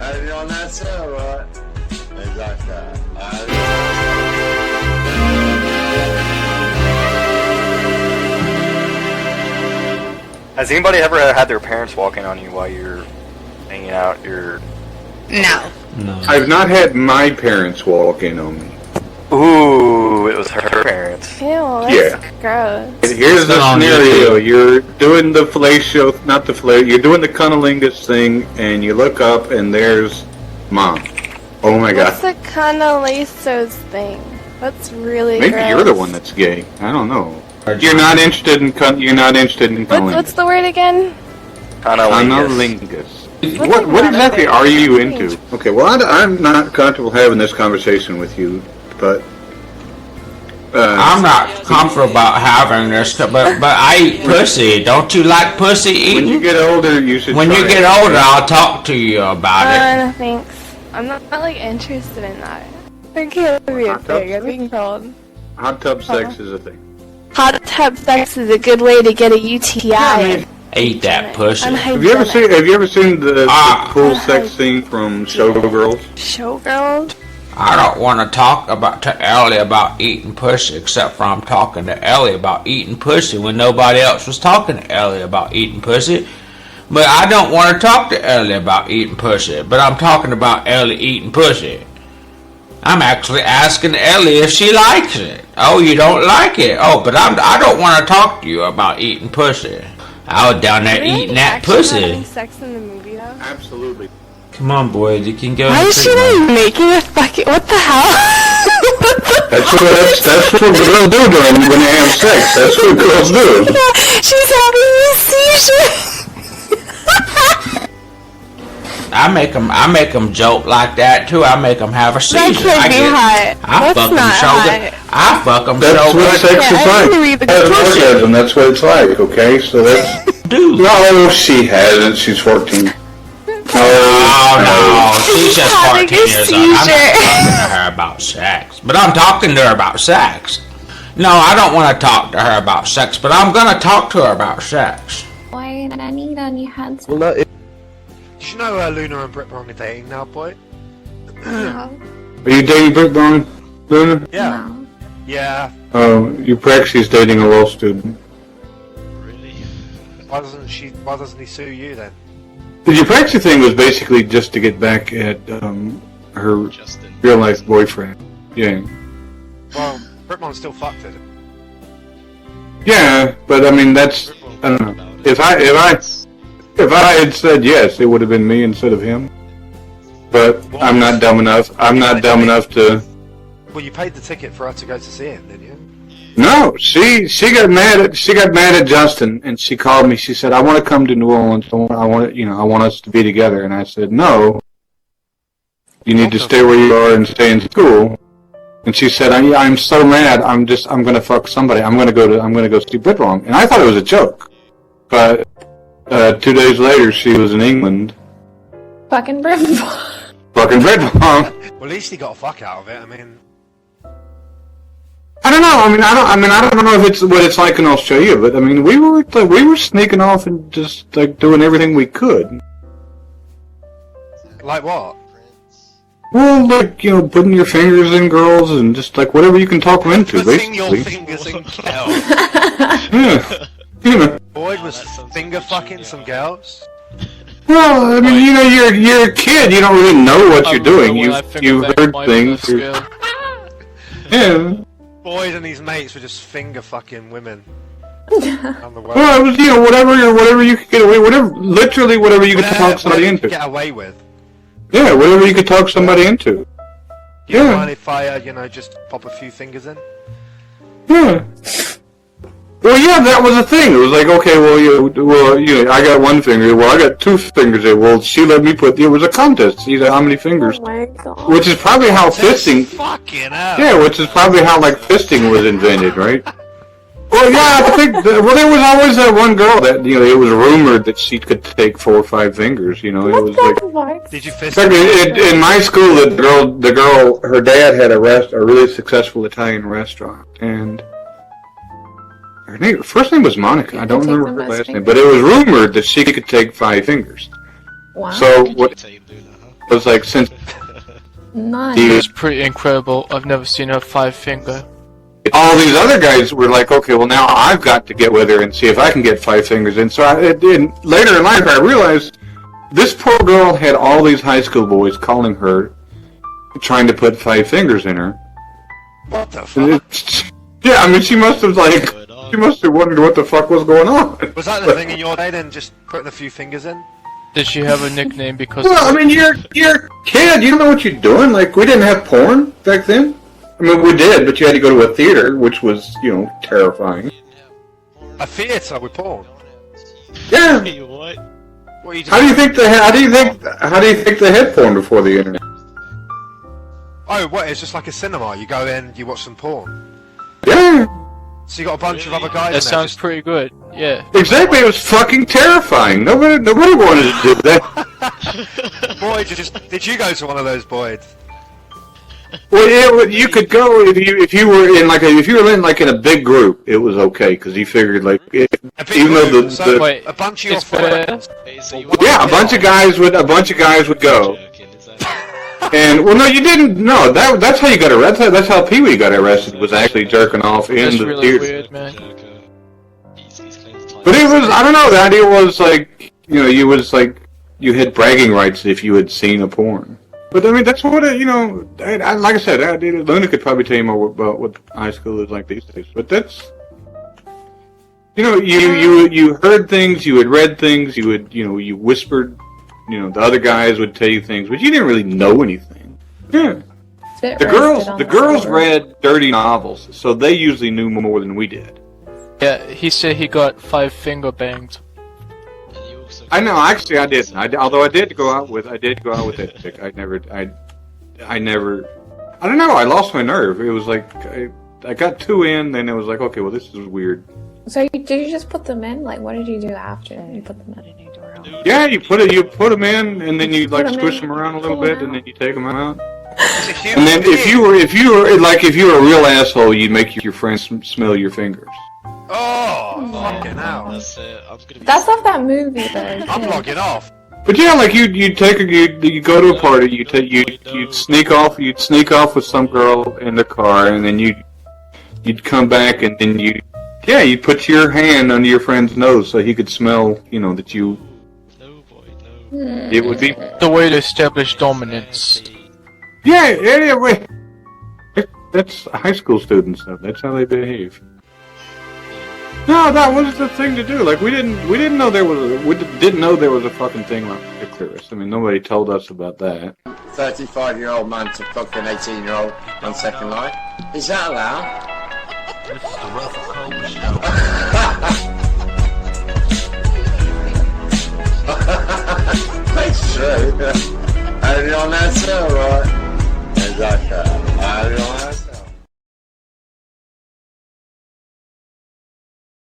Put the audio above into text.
Är jag nästan va? Exakt. Has anybody ever had their parents walk in on you while you're hanging out? No. No. I've not had my parents walk in on me. Ooh, it was her parents. Ew, that's gross. Here's the scenario. You're doing the fellatio, not the fellatio, you're doing the cunnilingus thing, and you look up, and there's Mom. Oh my God. What's the cunnilingus thing? That's really Maybe gross. you're the one that's gay. I don't know. You're not interested in cunnilingus. What's the word again? Cunnilingus. What exactly are you into? Okay, well, I'm not comfortable having this conversation with you, but... I'm not comfortable about having this, but I eat pussy. Don't you like pussy eating? When you get older, you should When you get older, I'll talk to you about it. No thanks. I'm not like interested in that. I can't be a thing. I'm being called. Hot tub sex is a thing. Hot tub sex is a good way to get a UTI. Eat that pussy. Have you ever seen the cool sex scene from Showgirls? Showgirls? I don't want to talk to Ellie about eating pussy, except for I'm talking to Ellie about eating pussy when nobody else was talking to Ellie about eating pussy. But I don't want to talk to Ellie about eating pussy, but I'm talking about Ellie eating pussy. I'm actually asking Ellie if she likes it. Oh, you don't like it? Oh, but I don't want to talk to you about eating pussy. I was down there eating that pussy. Having sex in the movie though? Absolutely. Come on, boys, you can go. Why is she like making a fucking? What the hell? That's what girls do when they have sex. That's what girls do. She's having a seizure. I make them joke like that too. I make them have a seizure. That can't be hot. I fuck them so good. I fuck them so good. That's what sex is like. Has an orgasm. That's what it's like. Okay, so that's. Dude. No, she hasn't. She's 14. Oh no, she's just 14 years old. I'm not talking to her about sex, but I'm talking to her about sex. No, I don't want to talk to her about sex, but I'm gonna talk to her about sex. Why did I need any heads? Well, no, did you know Luna and Britt Brown are dating now, boy? No. Are you dating Britt Brown, Luna? Yeah. No. Yeah. Oh, you Praxy's dating a law student. Really? Why doesn't he sue you then? The Eupraxy thing was basically just to get back at her real life boyfriend. Yeah. Well, Britmon still fucked it. Yeah, but I mean that's I don't know. If I had said yes, it would have been me instead of him. But I'm not dumb enough. I'm not dumb enough to. Well, you paid the ticket for her to go to see him, didn't you? No, she got mad at Justin, and she called me. She said, "I want to come to New Orleans. I want us to be together." And I said, "No, you need to stay where you are and stay in school." And she said, "I'm so mad. I'm gonna fuck somebody. I'm gonna go see Britt Wrong." And I thought it was a joke, but 2 days later, she was in England. Fucking Brit. Fucking Britt Wrong. Well, at least he got a fuck out of it. I mean. I don't know. I don't know if it's what it's like in Australia, but I mean, we were sneaking off and just like doing everything we could. Like what? Well, like putting your fingers in girls and just like whatever you can talk them into, Putting basically. your fingers in girls. Yeah. Boyd was finger fucking some girls. Well, I mean, you're a kid. You don't really know what you're doing. You've heard things. Yeah. Boyd and his mates were just finger fucking women. On the world. Well, it was whatever you could get away, literally whatever you could talk somebody into. Get away with. Yeah, whatever you could talk somebody into. You don't mind if I, just pop a few fingers in? Yeah. Well, yeah, that was the thing. It was like, okay, I got one finger. Well, I got two fingers there. Well, she let me it was a contest. See how many fingers. Oh my God. Which is probably how fisting. Fucking hell. Yeah, which is probably how like fisting was invented, right? Well, yeah, I think. There was always that one girl that it was rumored that she could take 4 or 5 fingers. It was like. Did you fist? In my school, the girl, her dad had a really successful Italian restaurant, and. Her first name was Monica. I don't remember her last name, but it was rumored that she could take 5 fingers. Wow. So what was like since Nice. he It's pretty incredible. I've never seen her 5-finger. all these other guys were like, okay, well now I've got to get with her and see if I can get 5 fingers in. So later in life I realized this poor girl had all these high school boys calling her, trying to put 5 fingers in her. What the fuck? Yeah, I mean she must have wondered what the fuck was going on. Was that the thing in your day then, just putting a few fingers in? Did she have a nickname because Well, I mean you're a kid, you don't know what you're doing. Like we didn't have porn back then. I mean we did, but you had to go to a theater, which was, terrifying. A theatre with porn? Yeah. What? What are you How do you think they had porn before the internet? Oh, what? It's just like a cinema. You go in, you watch some porn. Yeah. So you got a bunch of other guys. that in sounds there pretty good. Yeah. Exactly, it was fucking terrifying. Nobody wanted to do that. Boy, did you go to one of those boys? Well, yeah, you could go if you were in a big group, it was okay because you figured A big even though group, so Wait, a bunch of your it's fair. friends. a bunch of guys would go. And well, no, you didn't. No, that's how you got arrested. That's how Pee Wee got arrested. Was actually jerking off in That's the really theater. weird, man. But it was, I don't know, the idea was like, you had bragging rights if you had seen a porn. But I mean, that's what like I said, Luna could probably tell you more about what high school is like these days. But that's, you heard things, you had read things, you whispered, the other guys would tell you things, but you didn't really know anything. Yeah. The girls read dirty novels, so they usually knew more than we did. Yeah, he said he got 5-finger banged. I know. Actually, I didn't. Although I did go out with that chick. I don't know. I lost my nerve. It was like I got 2 in, then it was like, okay, well, this is weird. So did you just put them in? Like, what did you do after you put them in? Yeah, you put them in, and then you like squish them around a little pull bit, them and out. then you take them out. It's a human And then if you were a real asshole, you'd make your friends smell your fingers. Oh, fucking hell. That's it. I'm gonna be That's not that movie though. I'm yeah. logging off. But yeah, like you go to a party, you'd sneak off with some girl in the car, and then you'd come back, and then you'd put your hand under your friend's nose so he could smell, that you. No, boy, no. It would be. The way to establish dominance. Yeah, anyway. That's high school students stuff. That's how they behave. No, that was the thing to do. Like we didn't know there was a fucking thing like the clearest. I mean, nobody told us about that. 35-year-old man to fuck an 18-year-old on Second Life. Is that allowed? This is the Russell Cole Show.